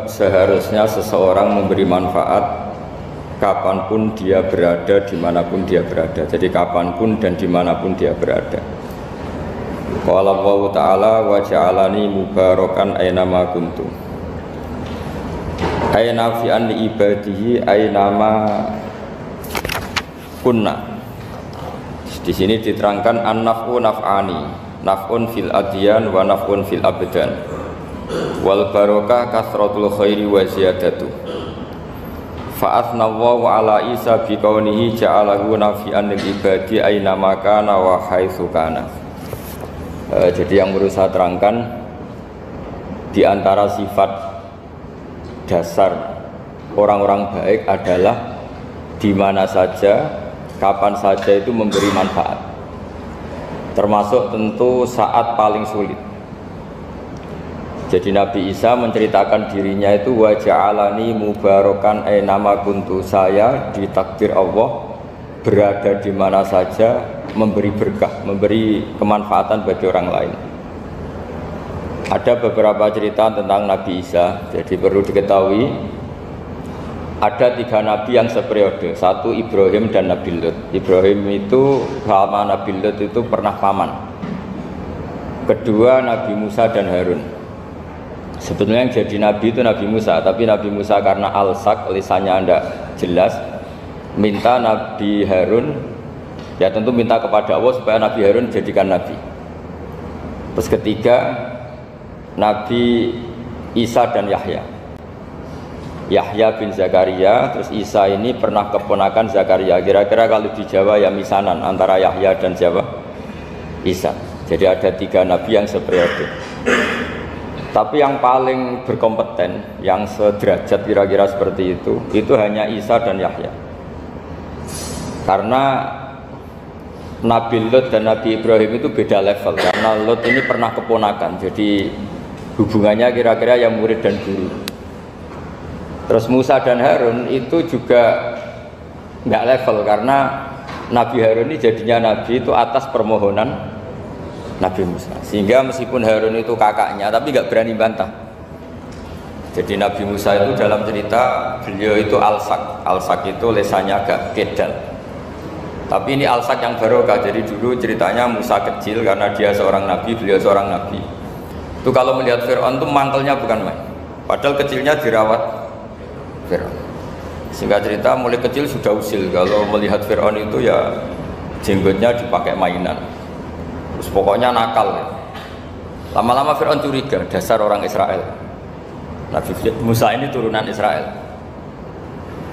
seharusnya seseorang memberi manfaat kapanpun dia berada, dimanapun dia berada. Jadi kapanpun dan dimanapun dia berada. Qala Allah Ta'ala wa ja'alani mubarakan aynama kuntu. Ayna fi an ibadihi aynama kunna. Di sini diterangkan an-naf'u naf'ani, naf'un fil adyan wa naf'un fil abdan. Wal barokah kasratul khairi wa ziyadatu. Fa'athna Allahu ala Isa biqaunihi ja'alahu nafi'an lil ibadi aina makana wa haitsu kana. Jadi yang perlu saya terangkan, di antara sifat dasar orang-orang baik adalah di mana saja, kapan saja itu memberi manfaat. Termasuk tentu saat paling sulit. Jadi Nabi Isa menceritakan dirinya itu wa ja'alani mubarakan aynama kuntu, saya ditakdir Allah berada di mana saja memberi berkah, memberi kemanfaatan bagi orang lain. Ada beberapa cerita tentang Nabi Isa. Jadi perlu diketahui ada 3 nabi yang seperiode. Satu Ibrahim dan Nabi Lut. Ibrahim itu sama Nabi Lut itu pernah paman. Kedua Nabi Musa dan Harun. Sebetulnya yang jadi nabi itu Nabi Musa, tapi Nabi Musa karena alsak, lisannya tidak jelas, minta Nabi Harun, ya tentu minta kepada Allah supaya Nabi Harun jadikan nabi. Terus ketiga Nabi Isa dan Yahya. Yahya bin Zakaria, terus Isa ini pernah keponakan Zakaria. Kira-kira kalau di Jawa ya misanan antara Yahya dan Jawa Isa. Jadi ada 3 nabi yang seperiode. Tapi yang paling berkompeten, yang sederajat kira-kira seperti itu hanya Isa dan Yahya. Karena Nabi Lut dan Nabi Ibrahim itu beda level. Karena Lut ini pernah keponakan, jadi hubungannya kira-kira yang murid dan guru. Terus Musa dan Harun itu juga nggak level, karena Nabi Harun ini jadinya nabi itu atas permohonan Nabi Musa. Sehingga meskipun Harun itu kakaknya, tapi nggak berani bantah. Jadi Nabi Musa itu dalam cerita beliau itu alsak. Alsak itu lesannya agak kedal. Tapi ini alsak yang barokah. Jadi dulu ceritanya Musa kecil karena dia seorang nabi, beliau seorang nabi. Itu kalau melihat Fir'aun itu mantelnya bukan main. Padahal kecilnya dirawat Fir'aun. Sehingga cerita mulai kecil sudah usil. Kalau melihat Fir'aun itu ya jenggotnya dipakai mainan. Terus pokoknya nakal ya. Lama-lama Fir'aun curiga, dasar orang Israel. Nabi Musa ini turunan Israel.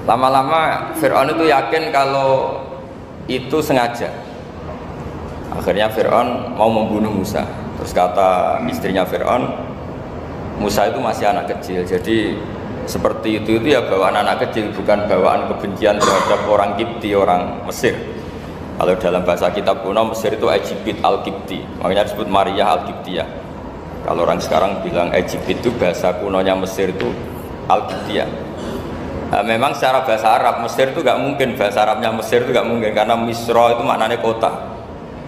Lama-lama Fir'aun itu yakin kalau itu sengaja. Akhirnya Fir'aun mau membunuh Musa. Terus kata istrinya Fir'aun, Musa itu masih anak kecil. Jadi seperti itu ya bawaan anak kecil, bukan bawaan kebencian terhadap orang Kipti, orang Mesir. Kalau dalam bahasa kitab kuno Mesir itu Egypt al-Kipti, makanya disebut Maria al-Kiptiyah. Kalau orang sekarang bilang Egypt itu bahasa kunonya Mesir itu al-Kiptiyah. Nah, memang secara bahasa Arab Mesir itu gak mungkin, bahasa Arabnya Mesir itu gak mungkin karena Misro itu maknanya kota.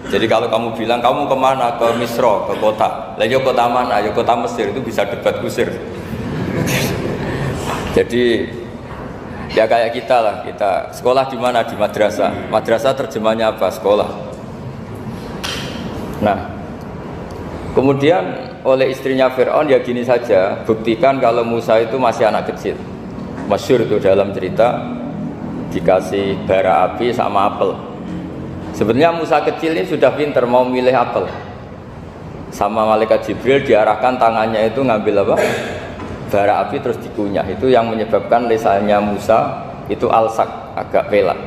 Jadi kalau kamu bilang kamu kemana, ke Misro, ke kota, lah ya kota mana, ya kota Mesir, itu bisa debat kusir. Jadi ya kayak kita lah, kita sekolah di mana? Di madrasah. Madrasah terjemahnya apa? Sekolah. Nah, kemudian oleh istrinya Fir'aun ya gini saja, buktikan kalau Musa itu masih anak kecil. Masyhur itu dalam cerita, dikasih bara api sama apel. Sebenarnya Musa kecil ini sudah pinter mau milih apel. Sama malaikat Jibril diarahkan tangannya itu ngambil apa? Bara api terus dikunyah. Itu yang menyebabkan lisannya Musa itu alsak, agak pelak.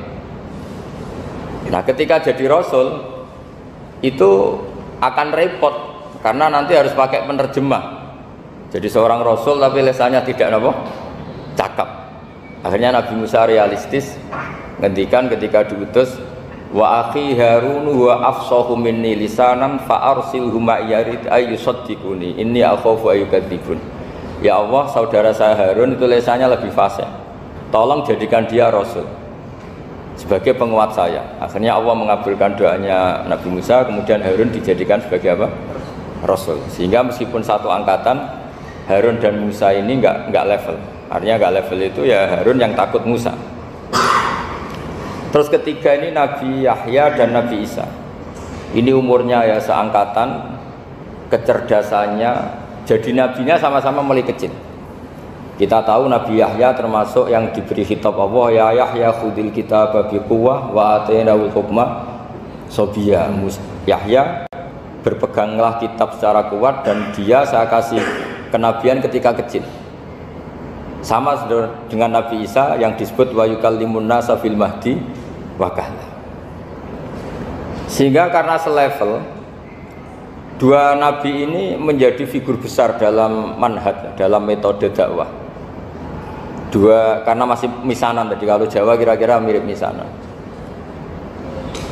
Nah ketika jadi Rasul itu akan repot karena nanti harus pakai penerjemah. Jadi seorang Rasul tapi lisannya tidak apa? Cakap. Akhirnya Nabi Musa realistis ngendikan ketika diutus, wa akhi Harun wa afsahu minni lisanan fa arsilhu ma'yarid ayyusaddiquni inni akhafu ayyukadzibun. Ya Allah, saudara saya Harun itu lisannya lebih fasih. Tolong jadikan dia Rasul sebagai penguat saya. Akhirnya Allah mengabulkan doanya Nabi Musa, kemudian Harun dijadikan sebagai apa? Rasul. Sehingga meskipun satu angkatan, Harun dan Musa ini nggak level. Artinya nggak level itu ya Harun yang takut Musa. Terus ketiga ini Nabi Yahya dan Nabi Isa. Ini umurnya ya seangkatan, kecerdasannya, jadi nabinya sama-sama mulai kecil. Kita tahu Nabi Yahya termasuk yang diberi khitab Allah, ya Yahya khudil kitaba biquwwah wa atainahul hukma sobiyya. Yahya, berpeganglah kitab secara kuat dan dia saya kasih kenabian ketika kecil. Sama dengan Nabi Isa yang disebut wa yukallimun nasa fil mahdi wa kahla. Sehingga karena selevel, dua nabi ini menjadi figur besar dalam manhaj, dalam metode dakwah. Dua, karena masih misanan tadi, kalau Jawa kira-kira mirip misanan.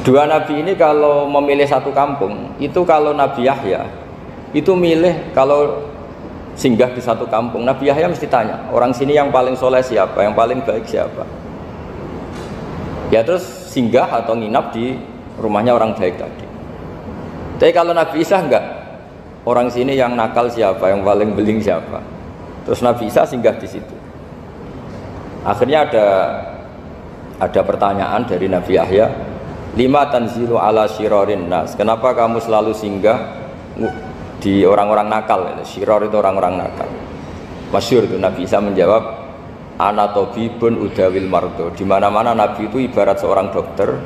Dua nabi ini kalau memilih satu kampung, itu kalau Nabi Yahya itu milih kalau singgah di satu kampung, Nabi Yahya mesti tanya, orang sini yang paling soleh siapa, yang paling baik siapa. Ya terus singgah atau nginap di rumahnya orang baik tadi. Tapi kalau Nabi Isa enggak, orang sini yang nakal siapa, yang paling beling siapa. Terus Nabi Isa singgah di situ. Akhirnya ada pertanyaan dari Nabi Yahya, lima tanzilu ala syirarin nas. Kenapa kamu selalu singgah di orang-orang nakal? Syirar itu orang-orang nakal. Masyhur itu Nabi Isa menjawab, ana tabibun udawil mardo. Di mana-mana Nabi itu ibarat seorang dokter,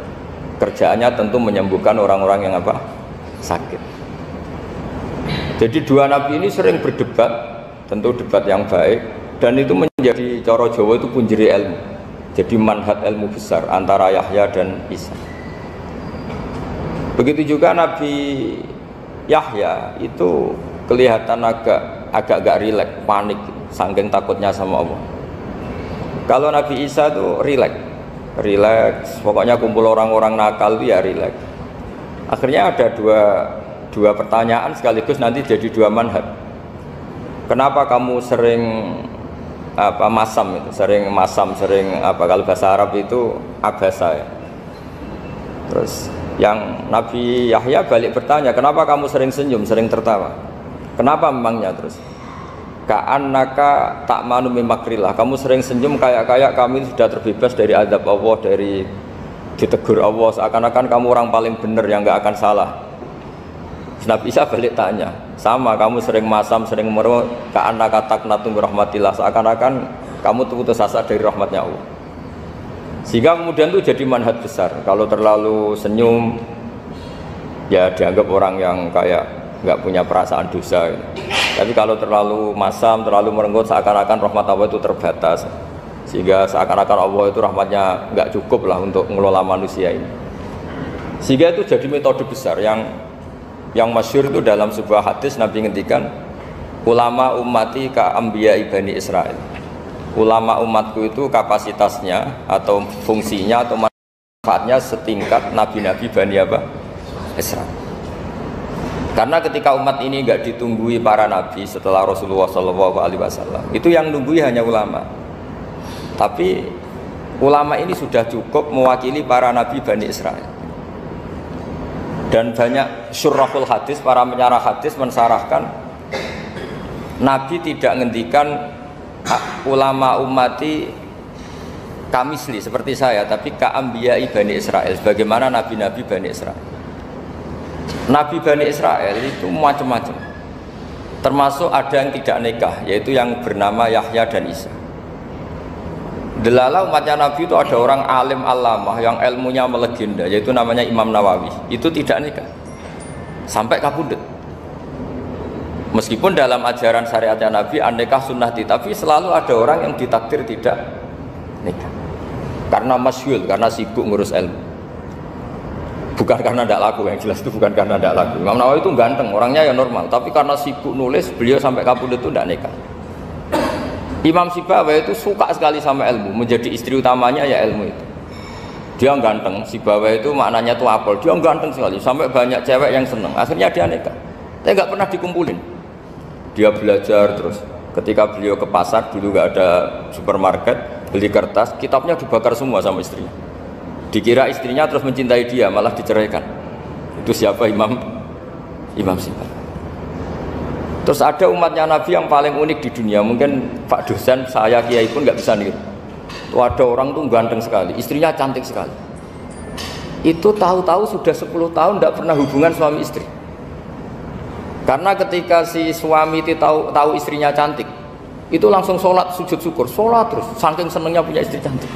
kerjaannya tentu menyembuhkan orang-orang yang apa? Sakit. Jadi dua nabi ini sering berdebat, tentu debat yang baik, dan itu menjadi cara Jawa itu punjeri ilmu. Jadi manhaj ilmu besar antara Yahya dan Isa. Begitu juga Nabi Yahya itu kelihatan agak rileks, panik, saking takutnya sama Allah. Kalau Nabi Isa itu rileks, pokoknya kumpul orang-orang nakal itu ya rileks. Akhirnya ada dua pertanyaan sekaligus nanti jadi dua manhaj. Kenapa kamu sering masam itu, sering kalau bahasa Arab itu abasa ya. Terus yang Nabi Yahya balik bertanya, kenapa kamu sering senyum, sering tertawa? Kenapa memangnya? Terus ka'annaka ta'manu min makrillah, kamu sering senyum kayak kami sudah terbebas dari azab Allah, dari ditegur Allah, seakan-akan kamu orang paling benar yang nggak akan salah. Nabi Isa balik tanya, sama kamu sering masam, sering meru, ka'annaka taqnatu min rahmatillah, seakan-akan kamu putus asa dari rahmatnya Allah. Sehingga kemudian itu jadi manhaj besar. Kalau terlalu senyum ya dianggap orang yang kayak nggak punya perasaan dosa gitu. Tapi kalau terlalu masam, terlalu merenggut, seakan-akan rahmat Allah itu terbatas, sehingga seakan-akan Allah itu rahmatnya nggak cukup lah untuk mengelola manusia ini. Sehingga itu jadi metode besar yang masyhur itu dalam sebuah hadis Nabi ngendikan, ulama ummati ka anbiya Bani Israil. Ulama umatku itu kapasitasnya atau fungsinya atau manfaatnya setingkat nabi-nabi Bani Israil. Karena ketika umat ini nggak ditunggui para nabi setelah Rasulullah SAW, itu yang nunggui hanya ulama. Tapi ulama ini sudah cukup mewakili para nabi Bani Israil. Dan banyak syurahul hadis, para penyarah hadis mensarahkan, Nabi tidak ngendikan ulama ummati kamisli seperti saya, tapi ka'ambiyai Bani Israil, sebagaimana nabi-nabi Bani Israil. Nabi Bani Israel itu macam-macam, termasuk ada yang tidak nikah, yaitu yang bernama Yahya dan Isa. Delala umatnya Nabi itu ada orang alim alamah yang ilmunya melegenda, yaitu namanya Imam Nawawi. Itu tidak nikah sampai kabudut. Meskipun dalam ajaran syariatnya Nabi an-nikah sunnati, tapi selalu ada orang yang ditakdir tidak nikah karena masyhul, karena sibuk ngurus ilmu, bukan karena tidak laku. Yang jelas itu bukan karena tidak laku. Imam Nawawi itu ganteng, orangnya ya normal, tapi karena sibuk nulis, beliau sampai kabudut itu tidak nikah. Imam Sibawayh itu suka sekali sama ilmu, menjadi istri utamanya ya ilmu itu. Dia ganteng, Sibawayh itu maknanya tuh apel, dia ganteng sekali, sampai banyak cewek yang seneng. Akhirnya dia nikah, tapi nggak pernah dikumpulin. Dia belajar terus. Ketika beliau ke pasar, dulu nggak ada supermarket, beli kertas, kitabnya dibakar semua sama istrinya. Dikira istrinya terus mencintai dia, malah diceraikan. Itu siapa? Imam Sibawayh. Terus ada umatnya Nabi yang paling unik di dunia, mungkin Pak dosen, saya kiai pun nggak bisa niru. Tuh ada orang tuh ganteng sekali, istrinya cantik sekali. Itu tahu-tahu sudah 10 tahun tidak pernah hubungan suami istri. Karena ketika si suami itu tahu istrinya cantik, itu langsung sholat sujud syukur, sholat terus, saking senengnya punya istri cantik.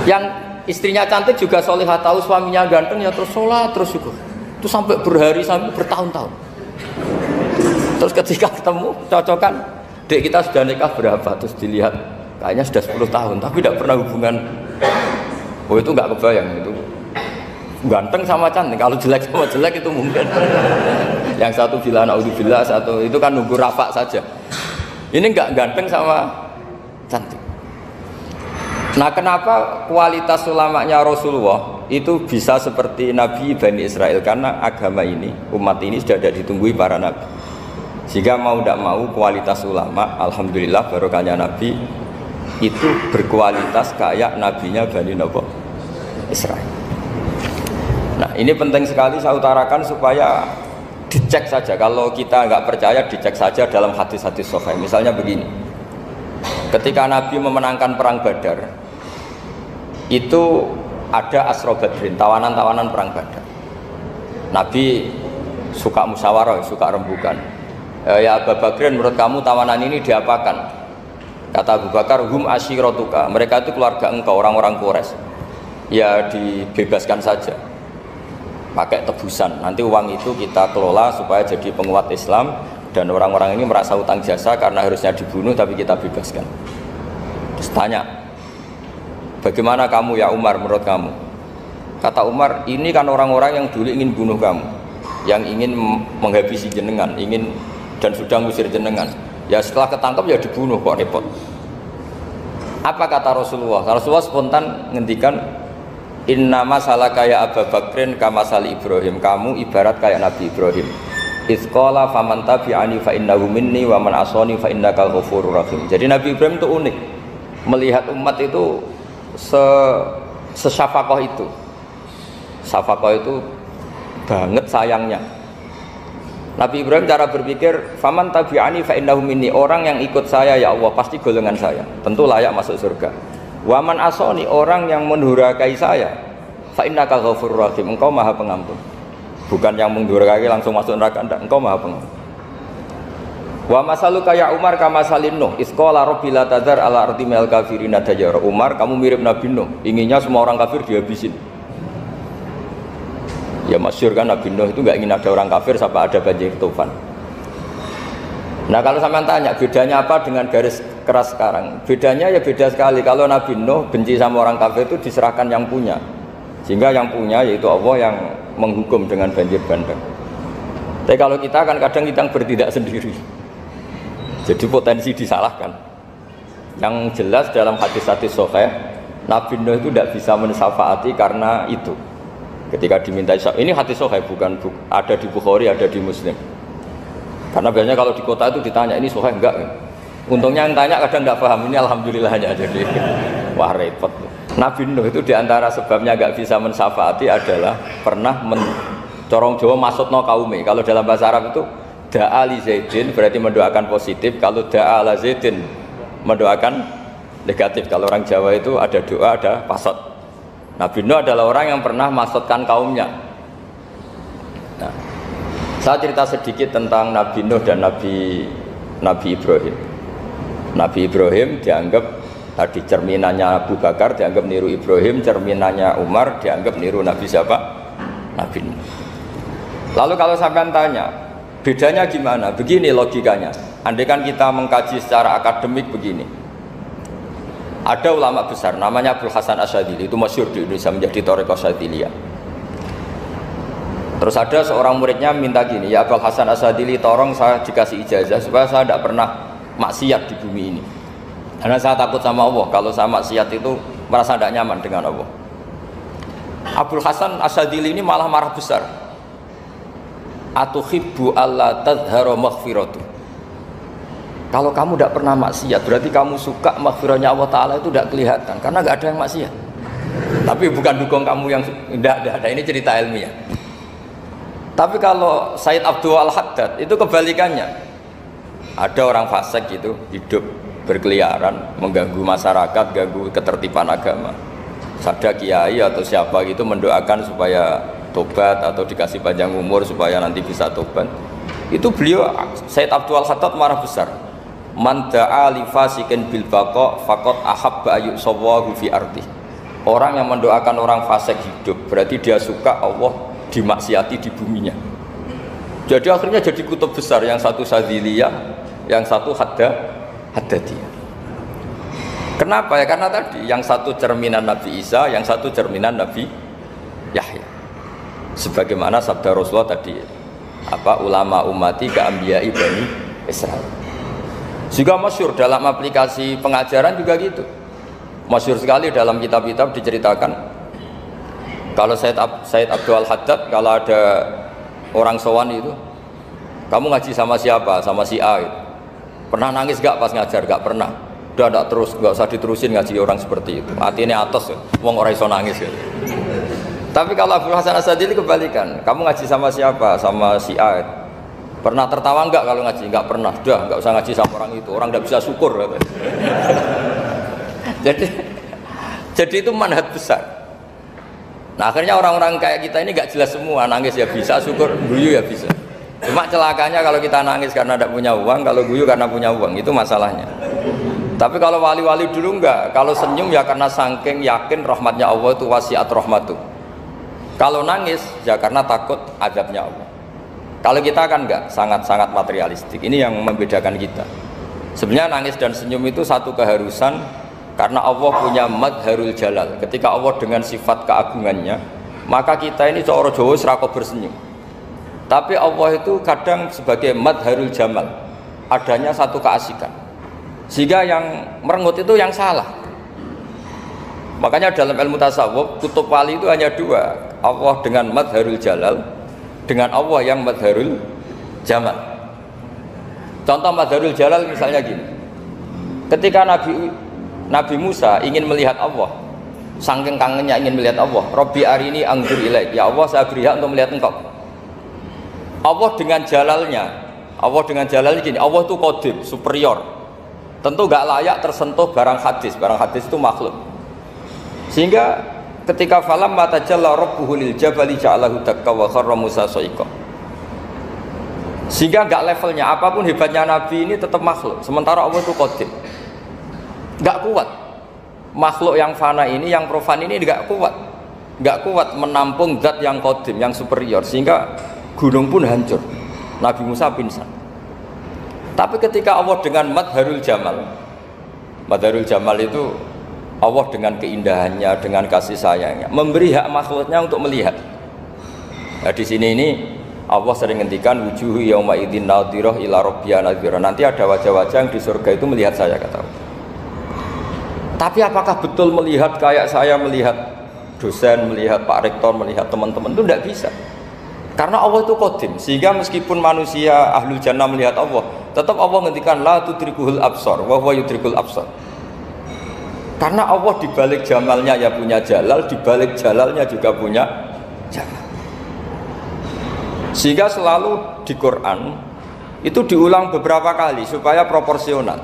Yang istrinya cantik juga solihah, tahu suaminya ganteng ya terus sholat terus syukur. Itu sampai berhari sampai bertahun-tahun. Terus ketika ketemu cocokan, dek kita sudah nikah berapa? Terus dilihat kayaknya sudah 10 tahun tapi tidak pernah hubungan. Oh itu nggak kebayang, itu ganteng sama cantik. Kalau jelek sama jelek itu mungkin. Yang satu bilang naudzubillah, satu itu kan nunggu rafa saja. Ini nggak ganteng sama cantik. Nah kenapa kualitas ulamanya Rasulullah itu bisa seperti Nabi Bani Israel? Karena agama ini, umat ini sudah ada ditunggui para nabi. Sehingga mau tidak mau kualitas ulama, alhamdulillah barokahnya Nabi itu berkualitas kayak nabinya Bani Israel. Nah ini penting sekali saya utarakan supaya dicek saja. Kalau kita nggak percaya, dicek saja dalam hadis-hadis sahih. Misalnya begini, ketika Nabi memenangkan perang Badar, itu ada Asra Badrin, tawanan-tawanan perang Badar. Nabi suka musyawarah, suka rembukan. Ya Abu Bakrin, menurut kamu tawanan ini diapakan? Kata Abu Bakar, hum asyiratuka, mereka itu keluarga engkau, orang-orang Quraisy. Ya dibebaskan saja, pakai tebusan. Nanti uang itu kita kelola supaya jadi penguat Islam, dan orang-orang ini merasa utang jasa karena harusnya dibunuh tapi kita bebaskan. Terus tanya, bagaimana kamu ya Umar, menurut kamu? Kata Umar, ini kan orang-orang yang dulu ingin bunuh kamu, yang ingin menghabisi jenengan, ingin dan sudah ngusir jenengan. Ya setelah ketangkap ya dibunuh, kok repot. Apa kata Rasulullah? Rasulullah spontan ngendikan, innama salaka ya Abu Bakrin kama sali Ibrahim, kamu ibarat kayak Nabi Ibrahim. Izqala faman tabi'ani fa innahu minni wa man asani fa innaka ghafurur rahim. Jadi Nabi Ibrahim itu unik, melihat umat itu sesyafakoh itu. Syafakoh itu banget sayangnya. Nabi Ibrahim cara berpikir, faman tabi'ani fa innahu minni, orang yang ikut saya ya Allah pasti golongan saya, tentu layak masuk surga. Wa man asani, orang yang mendurhakai saya, fa innaka ghafurur rahim, engkau maha pengampun. Bukan yang mendurhakai langsung masuk neraka, enggak, engkau maha pengampun. Wa masaluka ya Umar kama salin Nuh, isqala rabbi la tadzar ala ardi minal kafirina dajjara. Umar, kamu mirip Nabi Nuh, inginnya semua orang kafir dihabisin. Ya masyhur kan Nabi Nuh itu nggak ingin ada orang kafir sampai ada banjir tufan. Nah kalau sampean tanya bedanya apa dengan garis keras sekarang? Bedanya ya beda sekali. Kalau Nabi Nuh benci sama orang kafir itu diserahkan yang punya, sehingga yang punya yaitu Allah yang menghukum dengan banjir bandang. Tapi kalau kita kan kadang kita bertindak sendiri, jadi potensi disalahkan. Yang jelas dalam hadis-hadis sahih, Nabi Nuh itu tidak bisa mensyafaati karena itu. Ketika diminta ini hadis sahih, bukan ada di Bukhari, ada di Muslim. Karena biasanya kalau di kota itu ditanya ini sahih enggak. Untungnya yang tanya kadang enggak paham, ini alhamdulillahnya jadi wah repot. Nabi Nuh itu diantara sebabnya enggak bisa mensyafaati adalah pernah corong Jawa maksudno kaume. Kalau dalam bahasa Arab itu da'a li Zaidin berarti mendoakan positif, kalau da'a la Zaidin mendoakan negatif. Kalau orang Jawa itu ada doa, ada pasot. Nabi Nuh adalah orang yang pernah maksudkan kaumnya. Nah, saya cerita sedikit tentang Nabi Nuh dan Nabi Ibrahim. Nabi Ibrahim dianggap tadi cerminannya Abu Bakar, dianggap niru Ibrahim, cerminannya Umar, dianggap niru Nabi siapa? Nabi Nuh. Lalu kalau sampean tanya, bedanya gimana? Begini logikanya. Andai kan kita mengkaji secara akademik begini. Ada ulama besar namanya Abdul Hasan Asyadzili, itu masyhur di Indonesia menjadi Thariqah Syadziliyah. Terus ada seorang muridnya minta gini, ya Abdul Hasan Asyadzili, tolong saya dikasih ijazah supaya saya tidak pernah maksiat di bumi ini. Karena saya takut sama Allah, kalau saya maksiat itu merasa tidak nyaman dengan Allah. Abdul Hasan Asyadzili ini malah marah besar. Atuhibbu alla tadhhara maghfiratu. Kalau kamu tidak pernah maksiat, berarti kamu suka maghfirahnya Allah Ta'ala itu tidak kelihatan, karena nggak ada yang maksiat. Tapi bukan dukung kamu yang tidak ada, ini cerita ilmiah. Tapi kalau Said Abdul Al-Haddad itu kebalikannya. Ada orang fasik gitu hidup berkeliaran, mengganggu masyarakat, ganggu ketertiban agama. Ada kiai atau siapa gitu mendoakan supaya tobat atau dikasih panjang umur supaya nanti bisa tobat. Itu beliau Said Abdul Al-Haddad marah besar. Man da'a li fasikin bil baqa faqad ahabba ayu sawahu fi ardi. Orang yang mendoakan orang fasik hidup berarti dia suka Allah dimaksiati di buminya. Jadi akhirnya jadi kutub besar, yang satu Sadziliyah, yang satu Haddadiyah. Kenapa ya? Karena tadi yang satu cerminan Nabi Isa, yang satu cerminan Nabi Yahya. Sebagaimana sabda Rasulullah tadi, ulama ummati ka anbiya'i bani Israil. Juga masyhur dalam aplikasi pengajaran juga gitu. Masyhur sekali dalam kitab-kitab diceritakan. Kalau Said Abdul Al-Haddad, kalau ada orang sowan itu, kamu ngaji sama siapa? Sama si A gitu. Pernah nangis gak pas ngajar? Gak pernah. Udah gak terus, gak usah diterusin ngaji orang seperti itu. Hatinya atas ya, wong ora iso nangis gitu. Tapi kalau Abdul Hasan As-Sadili kebalikan, kamu ngaji sama siapa? Sama si A gitu. Pernah tertawa enggak kalau ngaji? Enggak pernah. Udah enggak usah ngaji sama orang itu, orang enggak bisa syukur gitu. Jadi itu manhaj besar. Nah akhirnya orang-orang kayak kita ini gak jelas semua, nangis ya bisa, syukur, guyu ya bisa. Cuma celakanya kalau kita nangis karena tidak punya uang, kalau guyu karena punya uang, itu masalahnya. Tapi kalau wali-wali dulu enggak, kalau senyum ya karena saking yakin rahmatnya Allah itu wasiat rahmatu. Kalau nangis ya karena takut azabnya Allah. Kalau kita kan enggak, sangat-sangat materialistik. Ini yang membedakan kita. Sebenarnya nangis dan senyum itu satu keharusan. Karena Allah punya madharul jalal. Ketika Allah dengan sifat keagungannya, maka kita ini coro Jawa serako bersenyum. Tapi Allah itu kadang sebagai madharul jamal, adanya satu keasikan. Sehingga yang merengut itu yang salah. Makanya dalam ilmu tasawuf, kutub wali itu hanya dua. Allah dengan madharul jalal, dengan Allah yang madharul jamal. Contoh madharul jalal misalnya gini. Ketika Nabi Musa ingin melihat Allah, saking kangennya ingin melihat Allah. Robbi arini anzur ilaik, ya Allah saya beri hak untuk melihat engkau. Allah dengan jalalnya gini, Allah itu qadim, superior. Tentu gak layak tersentuh barang hadis itu makhluk. Sehingga ketika falam matajalla rabbuhu lil jabali ja'alahu dakka wa kharra Musa sa'iqa. Sehingga gak levelnya, apapun hebatnya Nabi ini tetap makhluk, sementara Allah itu qadim. Gak kuat makhluk yang fana ini, yang profan ini gak kuat menampung zat yang qadim, yang superior, sehingga gunung pun hancur, Nabi Musa pingsan. Tapi ketika Allah dengan madharul jamal itu Allah dengan keindahannya, dengan kasih sayangnya memberi hak makhluknya untuk melihat. Nah di sini ini Allah sering ngendikan wujuhu yauma idzin nadhirah ila rabbiha nadhirah. Nanti ada wajah-wajah yang di surga itu melihat saya, kata Allah. Tapi apakah betul melihat kayak saya melihat dosen, melihat Pak Rektor, melihat teman-teman? Itu tidak bisa. Karena Allah itu qadim, sehingga meskipun manusia ahlul jannah melihat Allah, tetap Allah ngendikan la tudrikuhul absar wa huwa yudrikul absar. Karena Allah di balik jamalnya ya punya jalal, di balik jalalnya juga punya jamal. Sehingga selalu di Quran itu diulang beberapa kali supaya proporsional.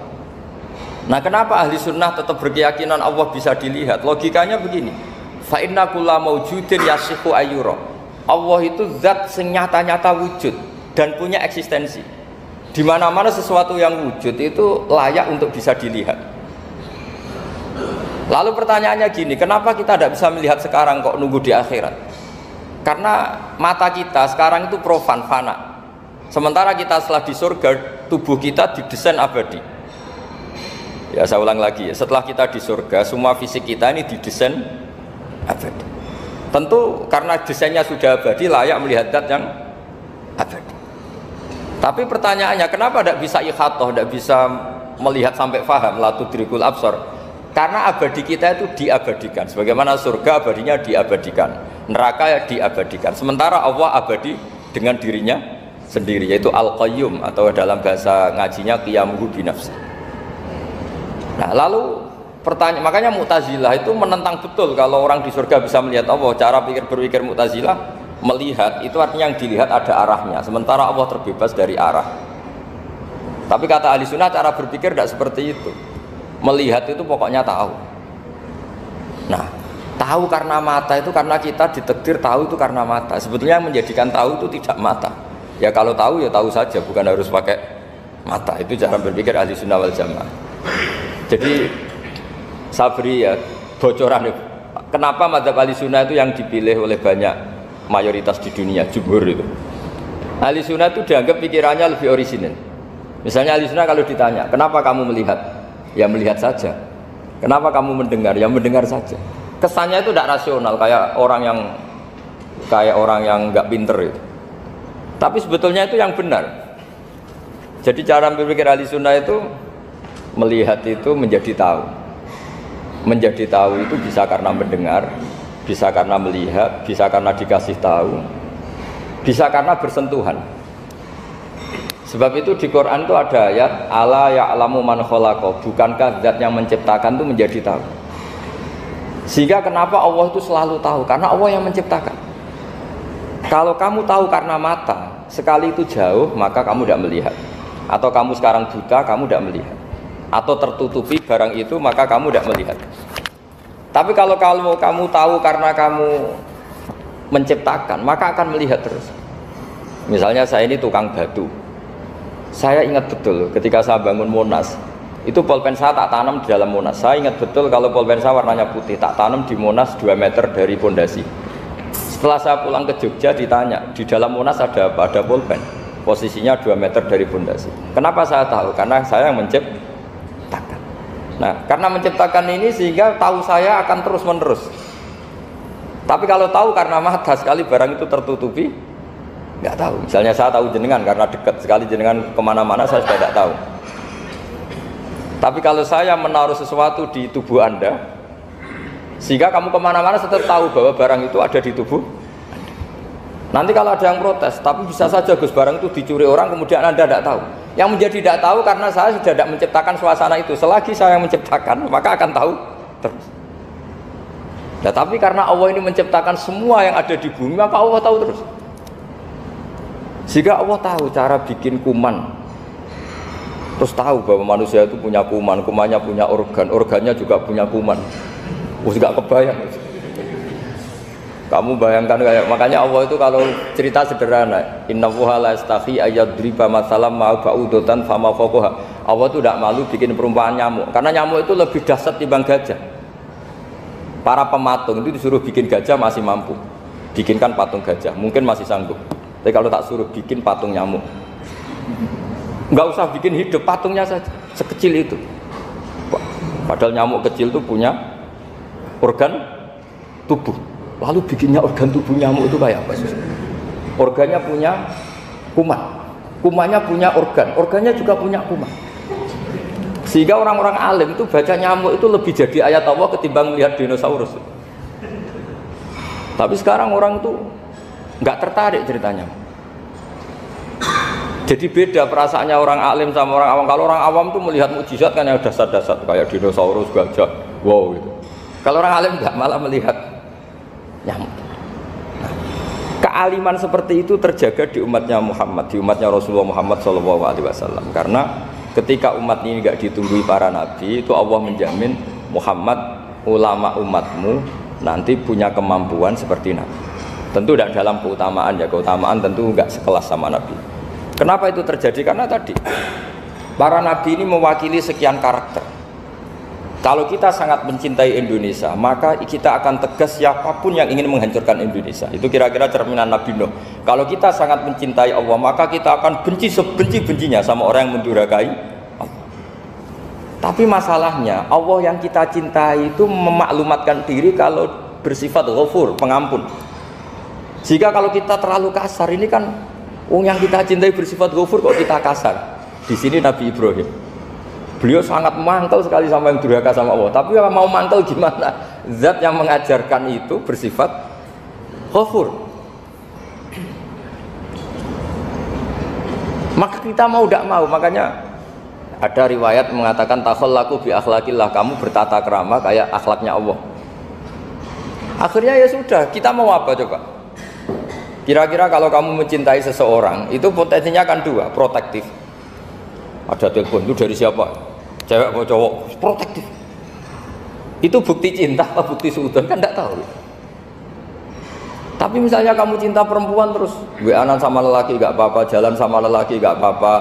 Nah kenapa ahli sunnah tetap berkeyakinan Allah bisa dilihat? Logikanya begini, fa inna kulla maujudin yasihu ayyura. Allah itu zat sing nyata-nyata wujud dan punya eksistensi. Di mana-mana sesuatu yang wujud itu layak untuk bisa dilihat. Lalu pertanyaannya gini, kenapa kita tidak bisa melihat sekarang kok nunggu di akhirat? Karena mata kita sekarang itu profan, fana. Sementara kita setelah di surga, tubuh kita didesain abadi. Ya saya ulang lagi, setelah kita di surga, semua fisik kita ini didesain abadi. Tentu karena desainnya sudah abadi, layak melihat zat yang abadi. Tapi pertanyaannya, kenapa tidak bisa ikhatoh, tidak bisa melihat sampai faham, la tudrikul absar? Karena abadi kita itu diabadikan. Sebagaimana surga abadinya diabadikan, neraka diabadikan. Sementara Allah abadi dengan dirinya sendiri, yaitu Al-Qayyum, atau dalam bahasa ngajinya qiyamuhu binafsi. Nah lalu pertanyaan, makanya Mu'tazilah itu menentang betul kalau orang di surga bisa melihat Allah. Cara berpikir Mu'tazilah, Melihat itu artinya yang dilihat ada arahnya, sementara Allah terbebas dari arah. Tapi kata ahli sunnah cara berpikir tidak seperti itu. Melihat itu pokoknya tahu. Nah, tahu karena mata itu karena kita ditakdir tahu itu karena mata. Sebetulnya yang menjadikan tahu itu tidak mata. Ya kalau tahu ya tahu saja, bukan harus pakai mata. Itu cara berpikir ahli sunnah wal jamaah. Jadi Sabri ya bocoran. Kenapa mazhab ahli sunnah itu yang dipilih oleh banyak mayoritas di dunia, jumhur itu. Ahli sunnah itu dianggap pikirannya lebih orisinal. Misalnya ahli sunnah kalau ditanya, kenapa kamu melihat? Ya melihat saja. Kenapa kamu mendengar? Ya mendengar saja. Kesannya itu tidak rasional, kayak orang yang nggak pinter itu. Tapi sebetulnya itu yang benar. Jadi cara berpikir ahli sunnah itu melihat itu menjadi tahu. Menjadi tahu itu bisa karena mendengar, bisa karena melihat, bisa karena dikasih tahu, bisa karena bersentuhan. Sebab itu di Quran itu ada ayat ala ya'lamu man khalaqa, bukankah zat yang menciptakan itu menjadi tahu. Sehingga kenapa Allah itu selalu tahu? Karena Allah yang menciptakan. Kalau kamu tahu karena mata, sekali itu jauh maka kamu tidak melihat. Atau kamu sekarang buta, kamu tidak melihat. Atau tertutupi barang itu maka kamu tidak melihat. Tapi kalau kamu tahu karena kamu menciptakan, maka akan melihat terus. Misalnya saya ini tukang batu. Saya ingat betul ketika saya bangun Monas, itu pulpen saya tak tanam di dalam Monas. Saya ingat betul kalau pulpen saya warnanya putih, tak tanam di Monas 2 meter dari pondasi. Setelah saya pulang ke Jogja ditanya, di dalam Monas ada apa? Ada pulpen. Posisinya 2 meter dari pondasi. Kenapa saya tahu? Karena saya yang menciptakan. Nah, karena menciptakan ini sehingga tahu saya akan terus menerus. Tapi kalau tahu karena mata, sekali barang itu tertutupi, nggak tahu. Misalnya saya tahu jenengan karena dekat, sekali jenengan kemana-mana saya sudah tidak tahu. Tapi kalau saya menaruh sesuatu di tubuh Anda, sehingga kamu kemana-mana tetap tahu bahwa barang itu ada di tubuh Anda. Nanti kalau ada yang protes, tapi bisa saja Gus barang itu dicuri orang kemudian Anda tidak tahu. Yang menjadi tidak tahu karena saya sudah tidak menciptakan suasana itu. Selagi saya yang menciptakan, maka akan tahu terus. Nah, tapi karena Allah ini menciptakan semua yang ada di bumi, maka Allah tahu terus. Jika Allah tahu cara bikin kuman, terus tahu bahwa manusia itu punya kuman, kumannya punya organ, organnya juga punya kuman. Nggak kebayang. Kamu bayangkan kayak, makanya Allah itu kalau cerita sederhana, innallaha la yastahi ayyadriba mathalam ma ba'udatan fama fawqaha. Allah itu tidak malu bikin perumpamaan nyamuk, karena nyamuk itu lebih dahsyat dibanding gajah. Para pematung itu disuruh bikin gajah masih mampu, bikinkan patung gajah mungkin masih sanggup. Tapi kalau tak suruh bikin patung nyamuk, nggak usah bikin hidup, patungnya saja sekecil itu. Padahal nyamuk kecil itu punya organ tubuh. Lalu bikinnya organ tubuh nyamuk itu kayak apa sih? Organnya punya kuman, kumannya punya organ, organnya juga punya kuman. Sehingga orang-orang alim itu baca nyamuk itu lebih jadi ayat Allah ketimbang melihat dinosaurus. Tapi sekarang orang itu nggak tertarik ceritanya. Jadi beda perasaannya orang alim sama orang awam. Kalau orang awam itu melihat mukjizat kan yang dasar-dasar kayak dinosaurus, gajah, wow gitu. Kalau orang alim nggak, malah melihat nyamuk. Nah, kealiman seperti itu terjaga di umatnya Muhammad, di umatnya Rasulullah Muhammad SAW. Karena ketika umat ini nggak ditunggui para nabi, itu Allah menjamin Muhammad, ulama umatmu nanti punya kemampuan seperti nabi. Tentu tidak dalam keutamaan ya, keutamaan tentu nggak sekelas sama nabi. Kenapa itu terjadi? Karena tadi para nabi ini mewakili sekian karakter. Kalau kita sangat mencintai Indonesia, maka kita akan tegas siapapun yang ingin menghancurkan Indonesia. Itu kira-kira cerminan Nabi Nuh. Kalau kita sangat mencintai Allah, maka kita akan benci sebenci-bencinya sama orang yang mendurhakai Allah. Tapi masalahnya, Allah yang kita cintai itu memaklumatkan diri kalau bersifat Ghafur, pengampun. Jika kalau kita terlalu kasar, ini kan yang kita cintai bersifat Ghafur kok kita kasar. Di sini Nabi Ibrahim, beliau sangat mangkel sekali sama yang durhaka sama Allah. Tapi mau mangkel gimana? Zat yang mengajarkan itu bersifat Ghafur. Maka kita mau tidak mau, makanya ada riwayat mengatakan takhallaku bi akhlaqillah, kamu bertata krama kayak akhlaknya Allah. Akhirnya ya sudah, kita mau apa coba? Kira-kira kalau kamu mencintai seseorang, itu potensinya kan dua, protektif. Ada telepon, itu dari siapa? Cewek atau cowok? Protektif. Itu bukti cinta apa bukti suudon kan tidak tahu. Tapi misalnya kamu cinta perempuan terus WA-an sama lelaki gak apa-apa, jalan sama lelaki gak apa-apa,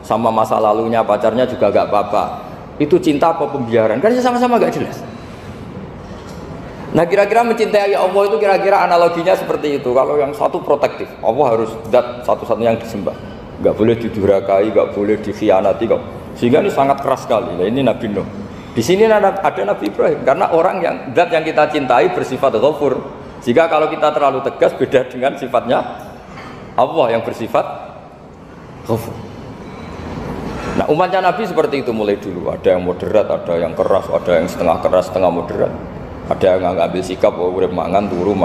sama masa lalunya pacarnya juga gak apa-apa. Itu cinta apa pembiaran? Kan sama-sama gak jelas. Nah kira-kira mencintai Allah itu kira-kira analoginya seperti itu. Kalau yang satu protektif, Allah harus zat satu-satunya yang disembah, nggak boleh didurhakai, nggak boleh dikhianati kok. Sehingga ini sangat keras sekali. Nah, ini Nabi Nuh. Di sini ada Nabi Ibrahim karena orang yang zat yang kita cintai bersifat ghafur. Jika kalau kita terlalu tegas beda dengan sifatnya Allah yang bersifat ghafur. Nah umatnya Nabi seperti itu mulai dulu. Ada yang moderat, ada yang keras, ada yang setengah keras, setengah moderat. Ada yang ngambil sikap, oh udah mangan turu,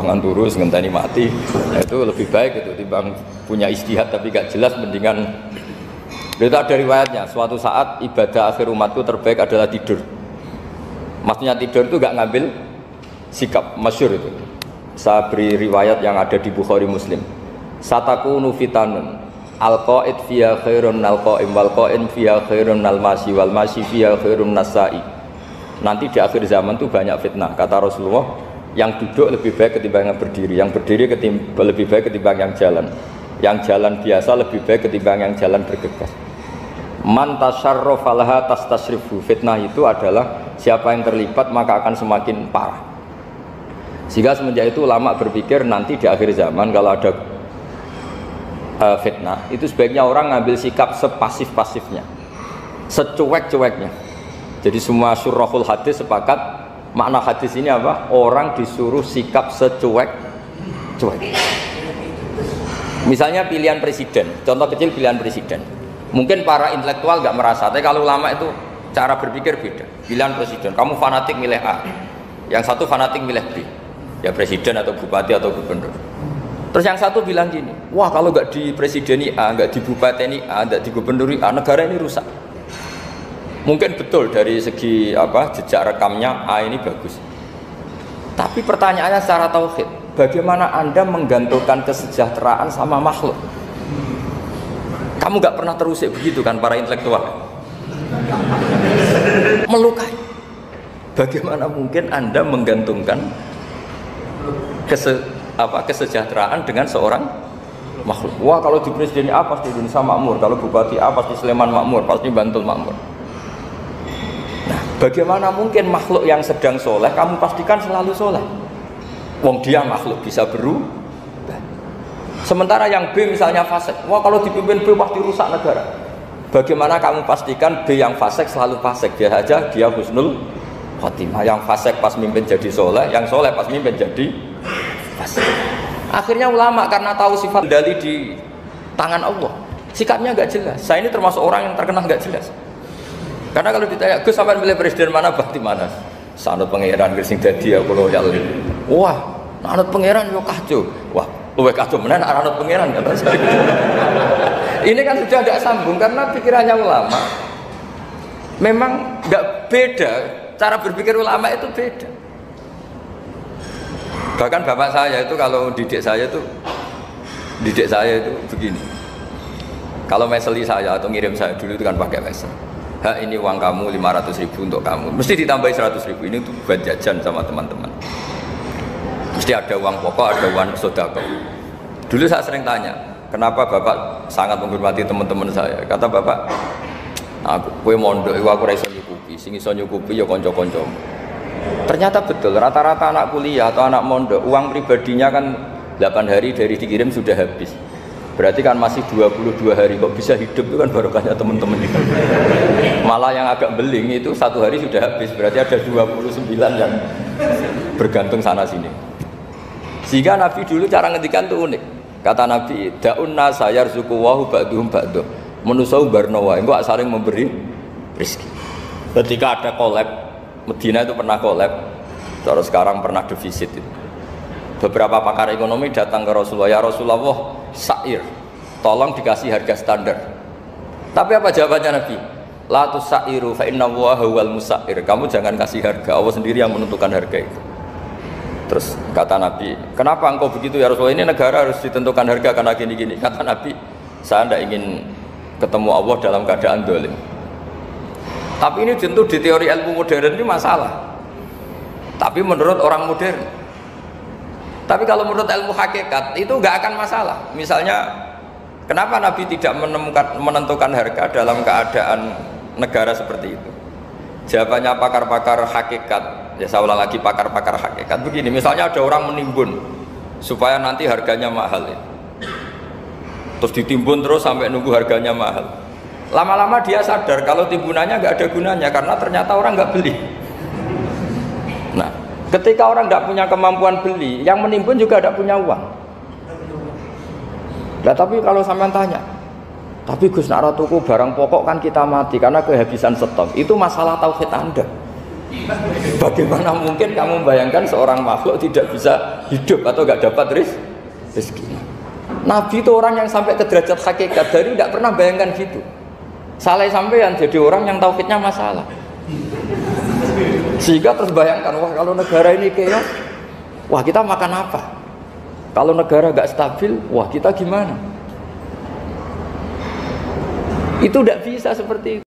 ngenteni mati. Nah, itu lebih baik itu timbang punya ijtihad tapi gak jelas, mendingan. Itu ada riwayatnya. Suatu saat ibadah akhir umatku terbaik adalah tidur. Maksudnya tidur itu gak ngambil sikap, masyhur itu. Saya beri riwayat yang ada di Bukhari Muslim. Satakunu fitanun al-qa'id fiha khairun al-qa'im wal qa'im fiha khairun al-masyi wal masyi fiha khairun nas-sa'i. Nanti di akhir zaman itu banyak fitnah, kata Rasulullah. Yang duduk lebih baik ketimbang yang berdiri, yang berdiri lebih baik ketimbang yang jalan biasa lebih baik ketimbang yang jalan bergegas. Man tasyarrafa laha tastasrifu. Fitnah itu adalah siapa yang terlibat maka akan semakin parah. Sehingga semenjak itu ulama berpikir nanti di akhir zaman kalau ada fitnah itu sebaiknya orang ngambil sikap sepasif-pasifnya, secuek-cueknya. Jadi semua syurahul hadis sepakat makna hadis ini apa? Orang disuruh sikap secuek-cuek. Misalnya pilihan presiden, contoh kecil pilihan presiden. Mungkin para intelektual nggak merasa, tapi kalau ulama itu cara berpikir beda. Pilihan presiden, kamu fanatik milih A, yang satu fanatik milih B, ya presiden atau bupati atau gubernur. Terus yang satu bilang gini, wah kalau nggak di presideni A, nggak di bupati A, nggak di gubernuri A, negara ini rusak. Mungkin betul dari segi jejak rekamnya A ini bagus. Tapi pertanyaannya secara tauhid, bagaimana Anda menggantungkan kesejahteraan sama makhluk? Kamu nggak pernah terusik begitu kan para intelektual? Melukai. Bagaimana mungkin Anda menggantungkan kesejahteraan dengan seorang makhluk? Wah kalau di presiden A pasti Indonesia makmur, kalau bupati A pasti Sleman makmur, pasti Bantul makmur. Bagaimana mungkin makhluk yang sedang soleh kamu pastikan selalu soleh? Wong dia makhluk bisa berubah. Sementara yang B misalnya fasik, wah kalau dipimpin B pasti rusak negara. Bagaimana kamu pastikan B yang fasik selalu fasik? Biar aja dia husnul khotimah. Yang fasik pas mimpin jadi soleh, yang soleh pas mimpin jadi fasik. Akhirnya ulama karena tahu sifat kendali di tangan Allah, sikapnya nggak jelas. Saya ini termasuk orang yang terkenal nggak jelas. Karena kalau ditanya, Gus sampai pilih presiden mana, bakti mana? Sanut pangeran sing dadi aku loyal. Wah, anut pangeran yo kacau. Wah, luwih kacau menan anut pangeran kata saya. Ini kan sudah tidak sambung karena pikirannya ulama. Memang nggak beda, cara berpikir ulama itu beda. Bahkan bapak saya itu kalau didik saya itu begini. Kalau meseli saya atau ngirim saya dulu itu kan pakai mesel. Hak ini uang kamu 500.000 untuk kamu, mesti ditambahi 100.000 ini untuk buat jajan sama teman-teman. Mesti ada uang pokok, ada uang sodako. Dulu saya sering tanya, kenapa bapak sangat menghormati teman-teman saya? Kata bapak, aku kue mondok, aku raiso nyukupi, sing iso nyukupi ya konco-konco. Ternyata betul, rata-rata anak kuliah atau anak mondok, uang pribadinya kan 8 hari dari dikirim sudah habis. Berarti kan masih 22 hari kok bisa hidup, itu kan barokahnya teman-teman itu. Malah yang agak beling itu 1 hari sudah habis, berarti ada 29 yang bergantung sana sini. Sehingga Nabi dulu cara ngedikan itu unik. Kata Nabi, da'un nasa yarzuqu wahu ba'duhum ba'duh. Manusa barnawa, engko saling memberi rezeki. Ketika ada collab, Medina itu pernah collab, terus sekarang pernah defisit itu. Beberapa pakar ekonomi datang ke Rasulullah, ya Rasulullah, sa'ir, tolong dikasih harga standar. Tapi apa jawabannya Nabi? La tusairu fa inna Allaha huwal musair. Kamu jangan kasih harga, Allah sendiri yang menentukan harga itu. Terus kata Nabi, kenapa engkau begitu ya Rasulullah, ini negara harus ditentukan harga karena gini-gini. Kata Nabi, saya tidak ingin ketemu Allah dalam keadaan dolim. Tapi ini tentu di teori ilmu modern ini masalah. Tapi menurut orang modern. Tapi kalau menurut ilmu hakikat itu nggak akan masalah. Misalnya, kenapa Nabi tidak menentukan harga dalam keadaan negara seperti itu? Jawabannya pakar-pakar hakikat, ya saya ulang lagi, pakar-pakar hakikat begini. Misalnya ada orang menimbun supaya nanti harganya mahal ya. Terus ditimbun terus sampai nunggu harganya mahal. Lama-lama dia sadar kalau timbunannya nggak ada gunanya karena ternyata orang nggak beli. Nah, ketika orang nggak punya kemampuan beli, yang menimbun juga tidak punya uang. Nah, tapi kalau sampean tanya, tapi Gus nak tuku barang pokok kan kita mati karena kehabisan stok. Itu masalah tauhid Anda. Bagaimana mungkin kamu membayangkan seorang makhluk tidak bisa hidup atau nggak dapat rezeki? Nabi itu orang yang sampai ke derajat hakikat, dari tidak pernah bayangkan gitu. Saleh sampean jadi orang yang tauhidnya masalah. Sehingga terus bayangkan, wah kalau negara ini chaos, wah kita makan apa? Kalau negara nggak stabil, wah kita gimana? Itu tidak bisa seperti itu.